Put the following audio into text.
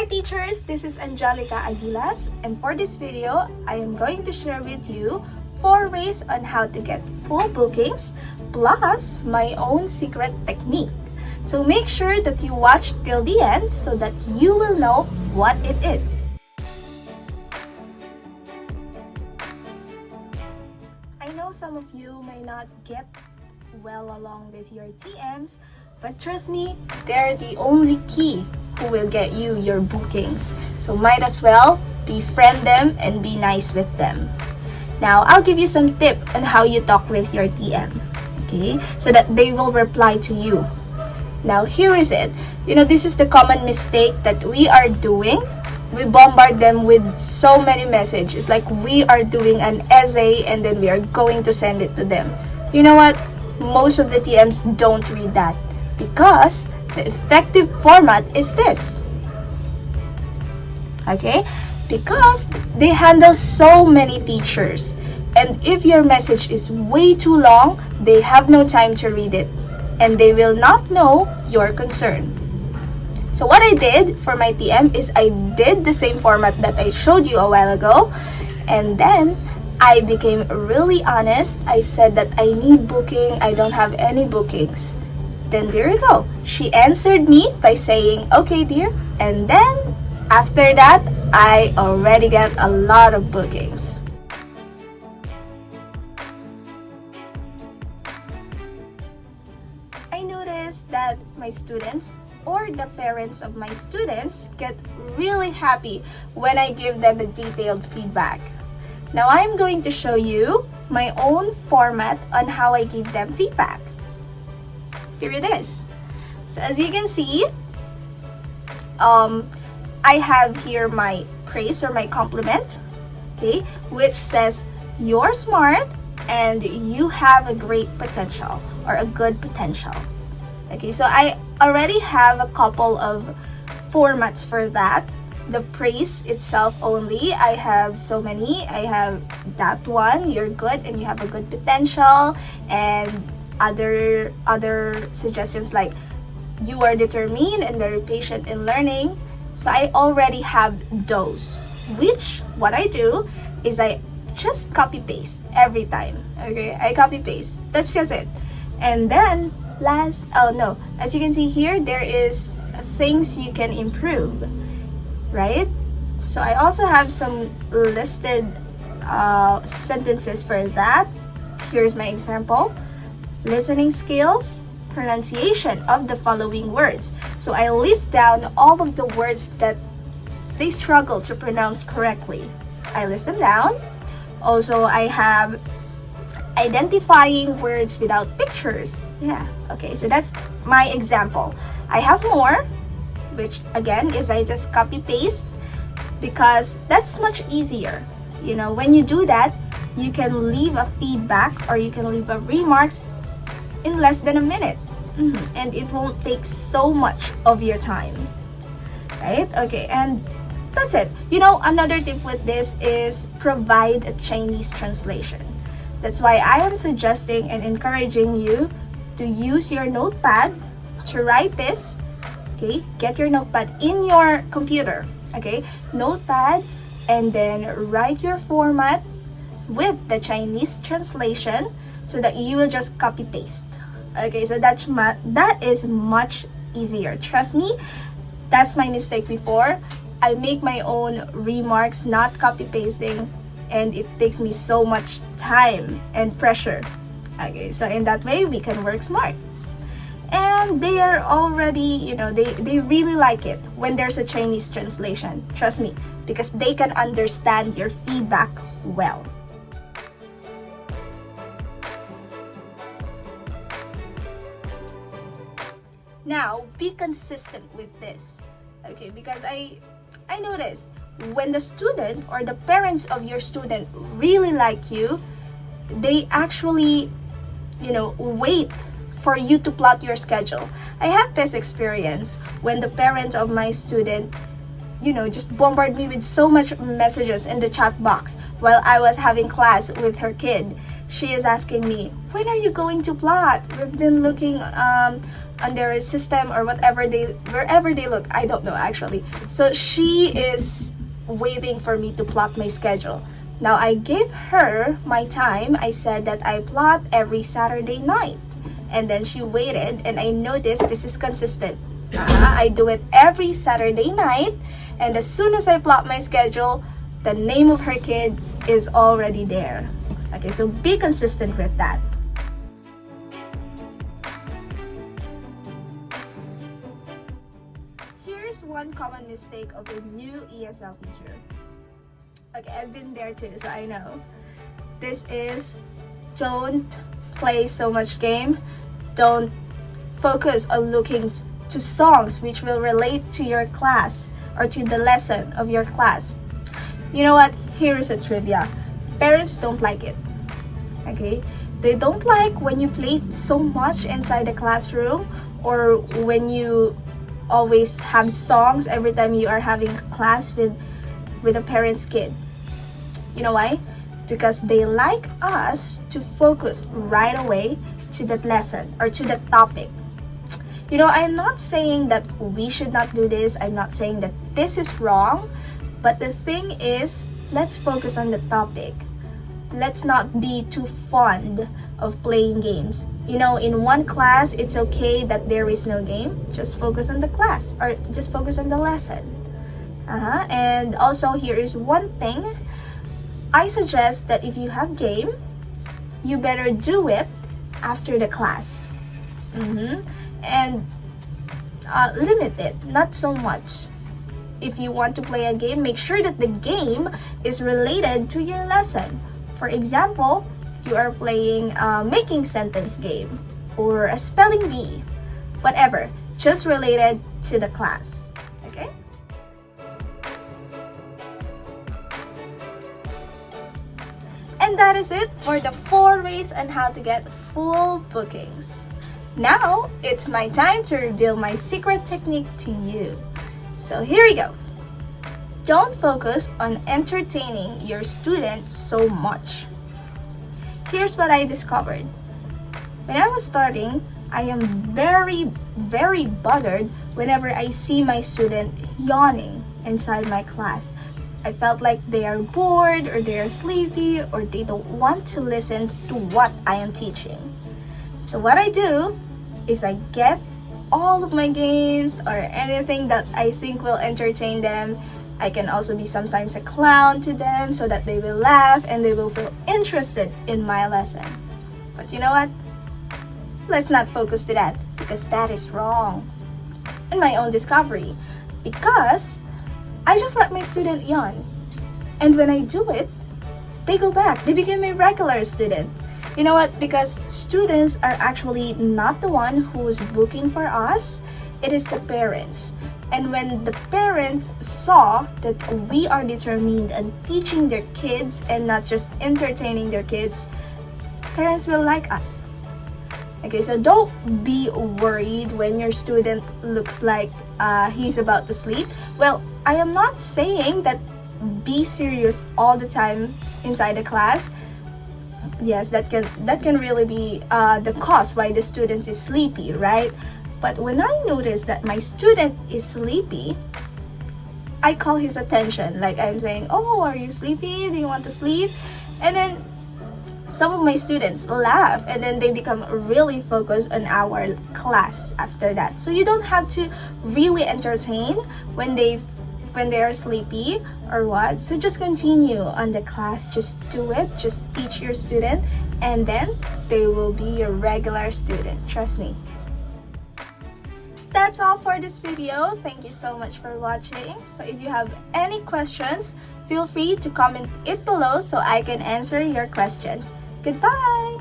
Hi teachers, this is Angelica Aguilas, and for this video, I am going to share with you 4 ways on how to get full bookings plus my own secret technique. So make sure that you watch till the end so that you will know what it is. I know some of you may not get well along with your TMs, but trust me, they're the only key who will get you your bookings. So might as well befriend them and be nice with them. Now, I'll give you some tip on how you talk with your TM, okay? So that they will reply to you. Now, here is it. This is the common mistake that we are doing. We bombard them with so many messages. Like we are doing an essay and then we are going to send it to them. You know what? Most of the TMs don't read that because the effective format is this. Okay? Because they handle so many teachers. And if your message is way too long, they have no time to read it. And they will not know your concern. So what I did for my TM is I did the same format that I showed you a while ago. And then I became really honest. I said that I need booking. I don't have any bookings. Then there you go. She answered me by saying, okay dear. And then after that, I already got a lot of bookings. I noticed that my students or the parents of my students get really happy when I give them a detailed feedback. Now I'm going to show you my own format on how I give them feedback. Here it is. So as you can see, I have here my praise or my compliment, okay, which says you're smart and you have a great potential or a good potential. Okay, so I already have a couple of formats for that. The praise itself only, I have so many. I have that one, you're good and you have a good potential, and other suggestions like you are determined and very patient in learning. So I already have those, which what I do is I just copy paste every time. Okay, I copy paste. That's just it. And then as you can see here, there is things you can improve, right? So I also have some listed sentences for that. Here's my example. Listening skills, pronunciation of the following words. So I list down all of the words that they struggle to pronounce correctly. I list them down. Also, I have identifying words without pictures. Yeah, okay, so that's my example. I have more, which again is I just copy paste because that's much easier. When you do that, you can leave a feedback or you can leave a remarks in less than a minute. And it won't take so much of your time, right? Okay, and that's it. Another tip with this is provide a Chinese translation. That's why I am suggesting and encouraging you to use your notepad to write this. Okay, get your notepad in your computer. Okay, notepad, and then write your format with the Chinese translation so that you will just copy paste. Okay, so that is much easier. Trust me, that's my mistake before. I make my own remarks, not copy pasting, and it takes me so much time and pressure. Okay, so in that way, we can work smart. And they are already, they really like it when there's a Chinese translation. Trust me, because they can understand your feedback well. Now, be consistent with this, okay? Because I notice when the student or the parents of your student really like you, they actually, wait for you to plot your schedule. I had this experience when the parent of my student, just bombarded me with so much messages in the chat box while I was having class with her kid. She is asking me, when are you going to plot? We've been looking on their system or whatever wherever they look. I don't know actually. So she is waiting for me to plot my schedule. Now I gave her my time. I said that I plot every Saturday night. And then she waited, and I noticed this is consistent. I do it every Saturday night, and as soon as I plot my schedule, the name of her kid is already there. Okay, so be consistent with that. Here's one common mistake of a new ESL teacher. Okay, I've been there too, so I know. This is don't play so much game. Don't focus on looking to songs which will relate to your class or to the lesson of your class. You know what? Here's a trivia. Parents don't like it. Okay? They don't like when you play so much inside the classroom, or when you always have songs every time you are having a class with a parent's kid. You know why? Because they like us to focus right away to that lesson or to that topic. You know, I'm not saying that we should not do this. I'm not saying that this is wrong. But the thing is, let's focus on the topic. Let's not be too fond of playing games. You know, in one class, it's okay that there is no game. Just focus on the class or just focus on the lesson. And also, here is one thing. I suggest that if you have game, you better do it after the class. And limit it, not so much. If you want to play a game, make sure that the game is related to your lesson. For example, you are playing a making sentence game or a spelling bee, whatever, just related to the class. Okay? And that is it for the 4 ways on how to get full bookings. Now, it's my time to reveal my secret technique to you. So here we go. Don't focus on entertaining your students so much. Here's what I discovered. When I was starting, I am very, very bothered whenever I see my student yawning inside my class. I felt like they are bored, or they are sleepy, or they don't want to listen to what I am teaching. So what I do is I get all of my games or anything that I think will entertain them. I can also be sometimes a clown to them so that they will laugh and they will feel interested in my lesson. But you know what? Let's not focus to that, because that is wrong. In my own discovery, because I just let my student yawn. And when I do it, they go back. They become a regular student. You know what? Because students are actually not the one who is booking for us. It is the parents. And when the parents saw that we are determined on teaching their kids and not just entertaining their kids, parents will like us. Okay, so don't be worried when your student looks like he's about to sleep. Well, I am not saying that be serious all the time inside the class. Yes, that can really be the cause why the student is sleepy, right? But when I notice that my student is sleepy, I call his attention. Like I'm saying, "Oh, are you sleepy? Do you want to sleep?" And then some of my students laugh, and then they become really focused on our class after that. So you don't have to really entertain when they are sleepy or what. So just continue on the class. Just do it. Just teach your student, and then they will be a regular student. Trust me. That's all for this video. Thank you so much for watching. So if you have any questions, feel free to comment it below so I can answer your questions. Goodbye!